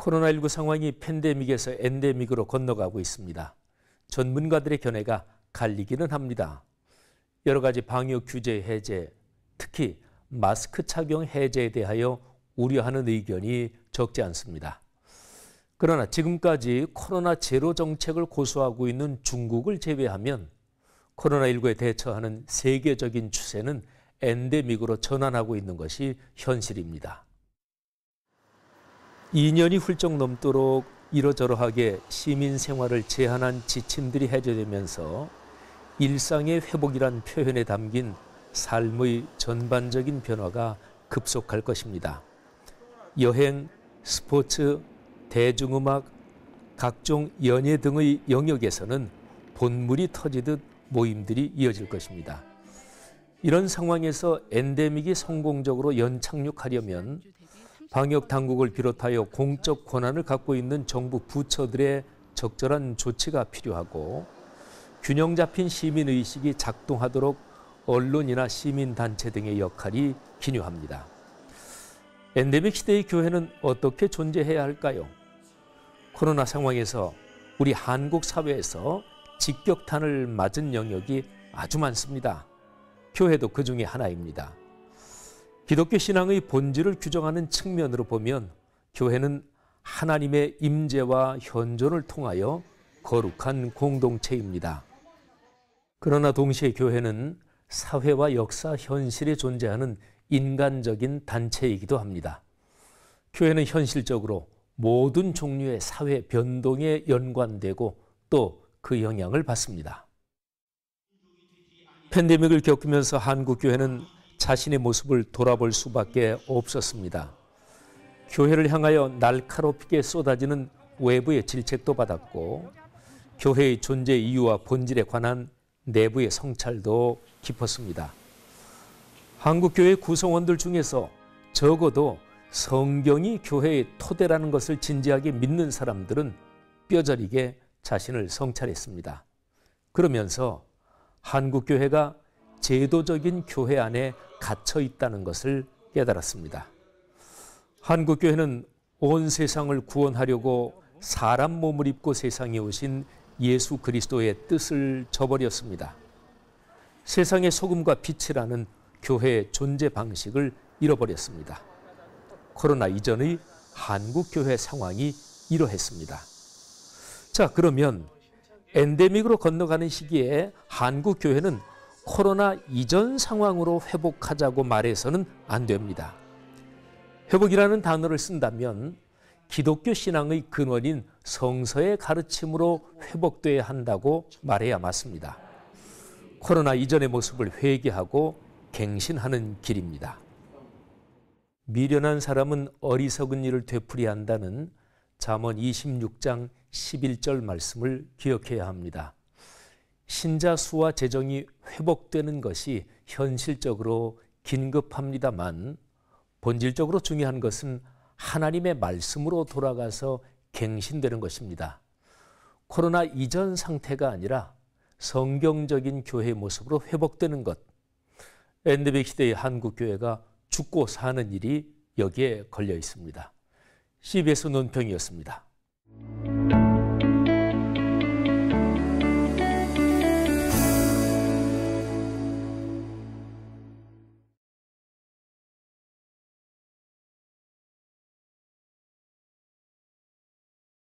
코로나19 상황이 팬데믹에서 엔데믹으로 건너가고 있습니다. 전문가들의 견해가 갈리기는 합니다. 여러 가지 방역 규제 해제, 특히 마스크 착용 해제에 대하여 우려하는 의견이 적지 않습니다. 그러나 지금까지 코로나 제로 정책을 고수하고 있는 중국을 제외하면 코로나19에 대처하는 세계적인 추세는 엔데믹으로 전환하고 있는 것이 현실입니다. 2년이 훌쩍 넘도록 이러저러하게 시민 생활을 제한한 지침들이 해제되면서 일상의 회복이란 표현에 담긴 삶의 전반적인 변화가 급속할 것입니다. 여행, 스포츠, 대중음악, 각종 연예 등의 영역에서는 본물이 터지듯 모임들이 이어질 것입니다. 이런 상황에서 엔데믹이 성공적으로 연착륙하려면 방역 당국을 비롯하여 공적 권한을 갖고 있는 정부 부처들의 적절한 조치가 필요하고 균형 잡힌 시민의식이 작동하도록 언론이나 시민단체 등의 역할이 기묘합니다. 엔데믹 시대의 교회는 어떻게 존재해야 할까요? 코로나 상황에서 우리 한국 사회에서 직격탄을 맞은 영역이 아주 많습니다. 교회도 그 중에 하나입니다. 기독교 신앙의 본질을 규정하는 측면으로 보면 교회는 하나님의 임재와 현존을 통하여 거룩한 공동체입니다. 그러나 동시에 교회는 사회와 역사 현실에 존재하는 인간적인 단체이기도 합니다. 교회는 현실적으로 모든 종류의 사회 변동에 연관되고 또 그 영향을 받습니다. 팬데믹을 겪으면서 한국 교회는 자신의 모습을 돌아볼 수밖에 없었습니다. 교회를 향하여 날카롭게 쏟아지는 외부의 질책도 받았고 교회의 존재 이유와 본질에 관한 내부의 성찰도 깊었습니다. 한국교회 구성원들 중에서 적어도 성경이 교회의 토대라는 것을 진지하게 믿는 사람들은 뼈저리게 자신을 성찰했습니다. 그러면서 한국교회가 제도적인 교회 안에 갇혀 있다는 것을 깨달았습니다. 한국교회는 온 세상을 구원하려고 사람 몸을 입고 세상에 오신 예수 그리스도의 뜻을 저버렸습니다. 세상의 소금과 빛이라는 교회의 존재 방식을 잃어버렸습니다. 코로나 이전의 한국교회 상황이 이러했습니다. 자, 그러면 엔데믹으로 건너가는 시기에 한국교회는 코로나 이전 상황으로 회복하자고 말해서는 안 됩니다. 회복이라는 단어를 쓴다면 기독교 신앙의 근원인 성서의 가르침으로 회복돼야 한다고 말해야 맞습니다. 코로나 이전의 모습을 회개하고 갱신하는 길입니다. 미련한 사람은 어리석은 일을 되풀이한다는 잠언 26장 11절 말씀을 기억해야 합니다. 신자 수와 재정이 회복되는 것이 현실적으로 긴급합니다만 본질적으로 중요한 것은 하나님의 말씀으로 돌아가서 갱신되는 것입니다. 코로나 이전 상태가 아니라 성경적인 교회의 모습으로 회복되는 것. 엔데믹 시대의 한국교회가 죽고 사는 일이 여기에 걸려 있습니다. CBS 논평이었습니다.